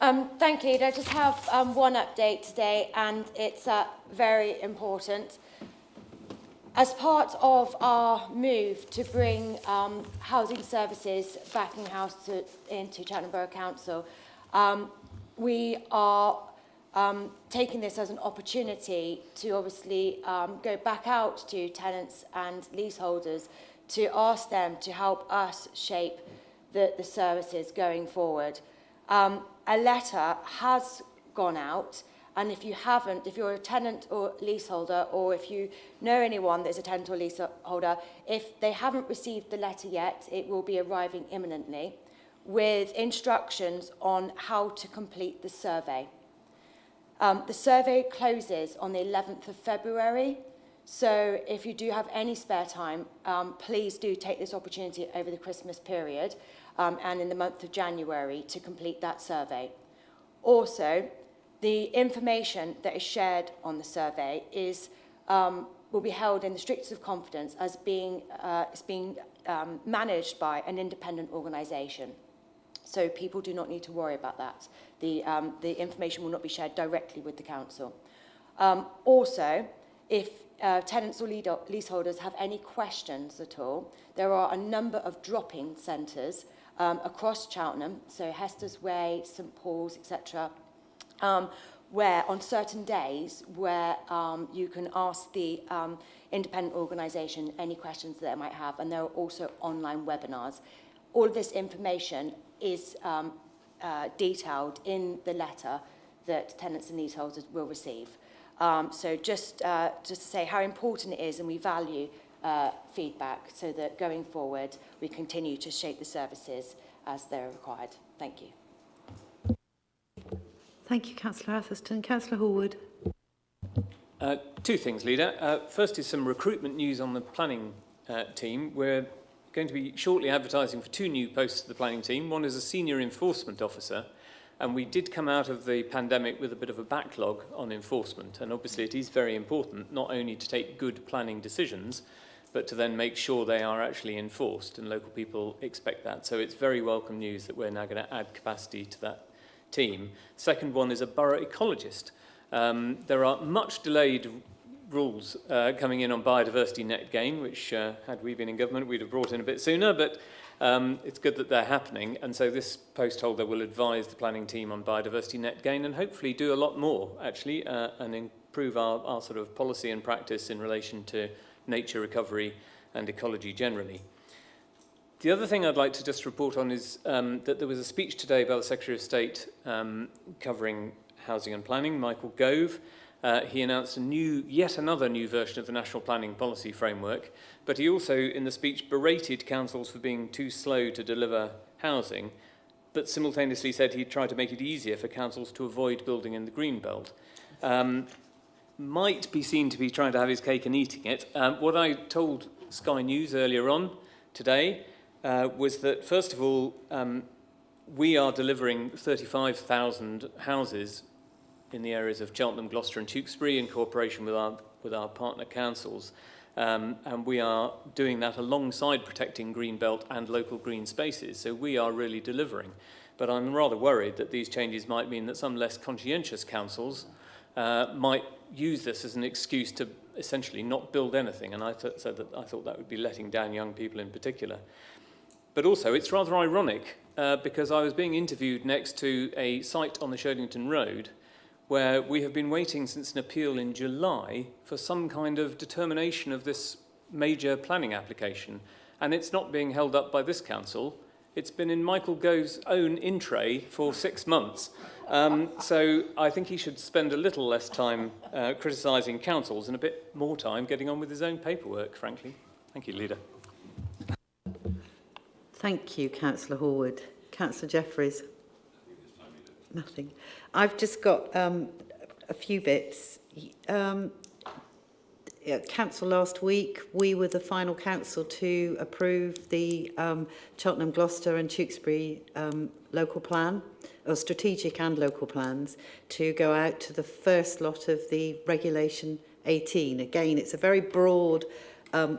Thank you. I just have one update today, and it's very important. As part of our move to bring housing services back in-house into Cheltenham Borough Council, we are taking this as an opportunity to obviously go back out to tenants and leaseholders to ask them to help us shape the services going forward. A letter has gone out, and if you haven't, if you're a tenant or leaseholder, or if you know anyone that's a tenant or leaseholder, if they haven't received the letter yet, it will be arriving imminently with instructions on how to complete the survey. The survey closes on the 11th of February, so if you do have any spare time, please do take this opportunity over the Christmas period and in the month of January to complete that survey. Also, the information that is shared on the survey will be held in the strictest of confidence as being managed by an independent organisation. So people do not need to worry about that. The information will not be shared directly with the council. Also, if tenants or leaseholders have any questions at all, there are a number of drop-in centres across Cheltenham, so Hester's Way, St Paul's, etc., where on certain days where you can ask the independent organisation any questions that they might have, and there are also online webinars. All of this information is detailed in the letter that tenants and leaseholders will receive. So just to say how important it is, and we value feedback so that going forward we continue to shape the services as they're required. Thank you. Thank you, Councillor Atherstone. Councillor Hallwood. Two things, Leader. First is some recruitment news on the planning team. We're going to be shortly advertising for 2 new posts to the planning team. One is a senior enforcement officer, and we did come out of the pandemic with a bit of a backlog on enforcement, and obviously it is very important not only to take good planning decisions, but to then make sure they are actually enforced, and local people expect that. So it's very welcome news that we're now going to add capacity to that team. Second one is a borough ecologist. There are much delayed rules coming in on biodiversity net gain, which had we been in government we'd have brought in a bit sooner, but it's good that they're happening, and so this post holder will advise the planning team on biodiversity net gain and hopefully do a lot more actually and improve our sort of policy and practice in relation to nature recovery and ecology generally. The other thing I'd like to just report on is that there was a speech today by the Secretary of State covering housing and planning, Michael Gove. He announced yet another new version of the National Planning Policy Framework, but he also, in the speech, berated councils for being too slow to deliver housing, but simultaneously said he'd try to make it easier for councils to avoid building in the green belt. Might be seen to be trying to have his cake and eating it. What I told Sky News earlier on today was that, first of all, we are delivering 35,000 houses in the areas of Cheltenham, Gloucester and Tewkesbury in cooperation with our partner councils. And we are doing that alongside protecting green belt and local green spaces. So we are really delivering. But I'm rather worried that these changes might mean that some less conscientious councils might use this as an excuse to essentially not build anything. And I said that I thought that would be letting down young people in particular. But also, it's rather ironic because I was being interviewed next to a site on the Shodington Road where we have been waiting since an appeal in July for some kind of determination of this major planning application. And it's not being held up by this council. It's been in Michael Gove's own in-tray for 6 months. So I think he should spend a little less time criticising councils and a bit more time getting on with his own paperwork, frankly. Thank you, Leader. Thank you, Councillor Horwood. Councillor Jeffreys? Nothing. I've just got a few bits. Council last week, we were the final council to approve the Cheltenham, Gloucester and Tewkesbury local plan, or strategic and local plans, to go out to the first lot of the Regulation 18. Again, it's a very broad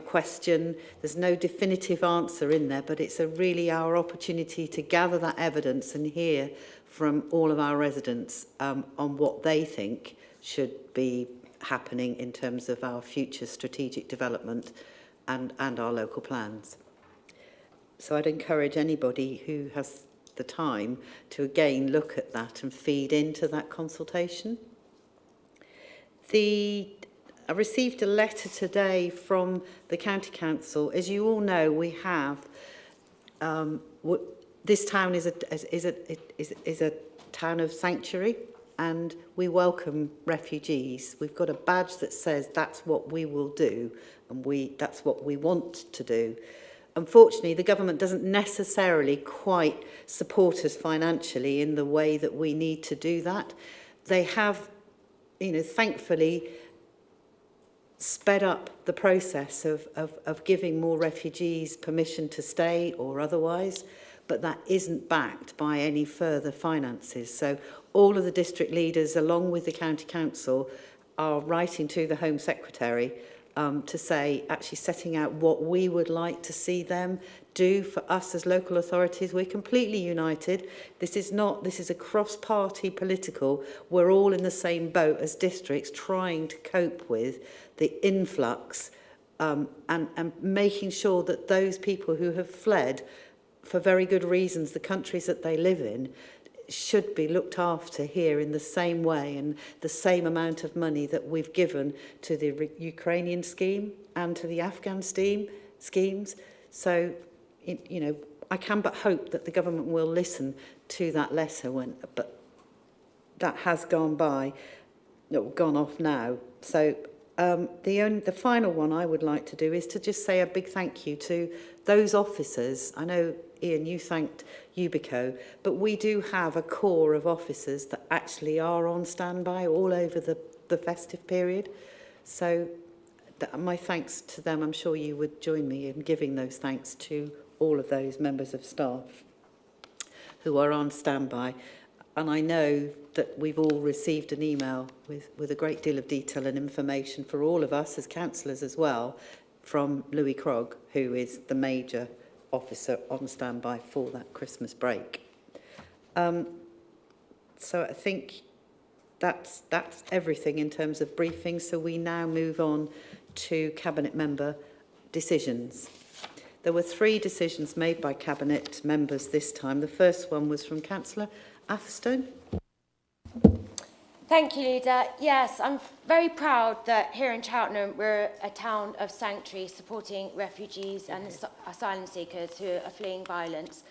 question. There's no definitive answer in there, but it's really our opportunity to gather that evidence and hear from all of our residents on what they think should be happening in terms of our future strategic development and our local plans. So I'd encourage anybody who has the time to again look at that and feed into that consultation. I received a letter today from the County Council. As you all know, we have this town is a town of sanctuary, and we welcome refugees. We've got a badge that says that's what we will do, and that's what we want to do. Unfortunately, the government doesn't necessarily quite support us financially in the way that we need to do that. They have, thankfully, sped up the process of giving more refugees permission to stay or otherwise, but that isn't backed by any further finances. So all of the district leaders, along with the County Council, are writing to the Home Secretary to say, actually setting out what we would like to see them do for us as local authorities. We're completely united. This is a cross-party political. We're all in the same boat as districts trying to cope with the influx and making sure that those people who have fled for very good reasons, the countries that they live in, should be looked after here in the same way and the same amount of money that we've given to the Ukrainian scheme and to the Afghan schemes. So, I can but hope that the government will listen to that letter but that has gone off now. So the final one I would like to do is to just say a big thank you to those officers. I know, Ian, you thanked Yubico, but we do have a core of officers that actually are on standby all over the festive period. So my thanks to them. I'm sure you would join me in giving those thanks to all of those members of staff who are on standby. And I know that we've all received an email with a great deal of detail and information for all of us as councillors as well, from Louis Krog, who is the major officer on standby for that Christmas break. So I think that's everything in terms of briefing. So we now move on to Cabinet member decisions. There were 3 decisions made by Cabinet members this time. The first one was from Councillor Atherstone. Thank you, Leader. Yes, I'm very proud that here in Cheltenham we're a town of sanctuary supporting refugees and asylum seekers who are fleeing violence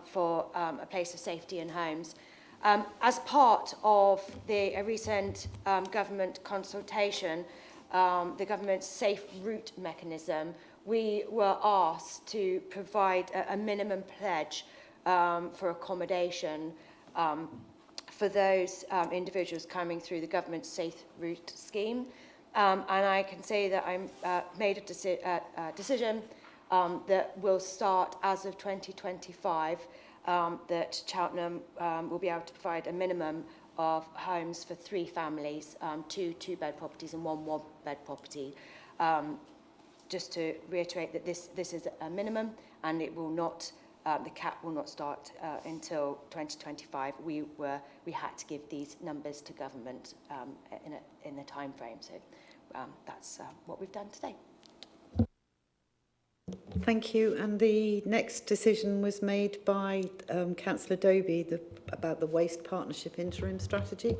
for a place of safety and homes. As part of a recent government consultation, the government's safe route mechanism, we were asked to provide a minimum pledge for accommodation for those individuals coming through the government's Safe Route scheme. And I can say that I made a decision that will start as of 2025, that Cheltenham will be able to provide a minimum of homes for 3 families, 2 two-bed properties and 1 one-bed property. Just to reiterate that this is a minimum and it will not the cap will not start until 2025, we had to give these numbers to government in a time frame. So that's what we've done today. Thank you. And the next decision was made by Councillor Doby about the Waste Partnership Interim Strategy.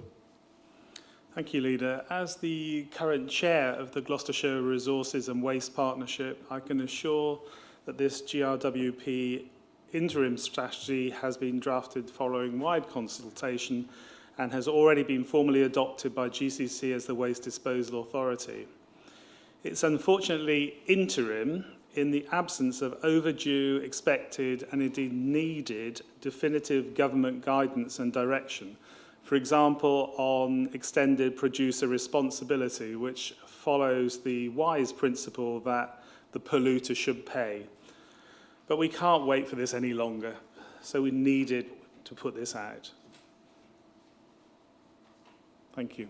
Thank you, Leader. As the current chair of the Gloucestershire Resources and Waste Partnership, I can assure that this GRWP interim strategy has been drafted following wide consultation and has already been formally adopted by GCC as the Waste Disposal Authority. It's unfortunately interim in the absence of overdue, expected and indeed needed definitive government guidance and direction. For example, on extended producer responsibility, which follows the WISE principle that the polluter should pay. But we can't wait for this any longer, so we needed to put this out. Thank you.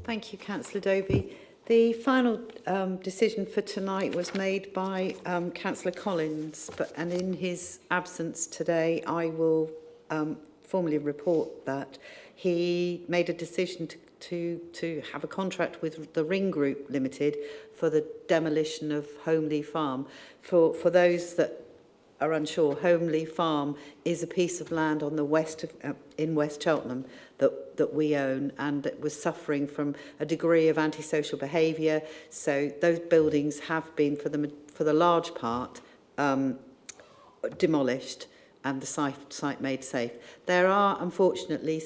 Thank you, Councillor Doby. The final decision for tonight was made by Councillor Collins, and in his absence today, I will formally report that he made a decision to have a contract with the Ring Group Limited for the demolition of Holmley Farm. For those that are unsure, Holmley Farm is a piece of land on the west of, in West Cheltenham that we own, and it was suffering from a degree of antisocial behaviour. So those buildings have been, for the large part, demolished and the site made safe. There are, unfortunately,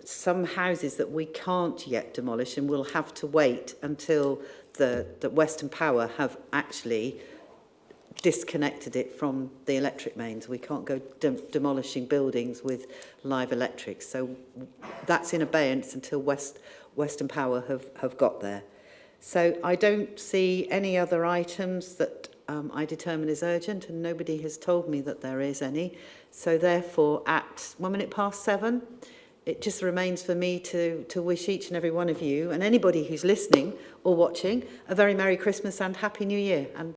some houses that we can't yet demolish, and we'll have to wait until the Western Power have actually disconnected it from the electric mains. We can't go demolishing buildings with live electrics. So that's in abeyance until Western Power have got there. So I don't see any other items that I determine is urgent, and nobody has told me that there is any. So therefore, at 7:01, it just remains for me to wish each and every one of you, and anybody who's listening or watching, a very Merry Christmas and Happy New Year. And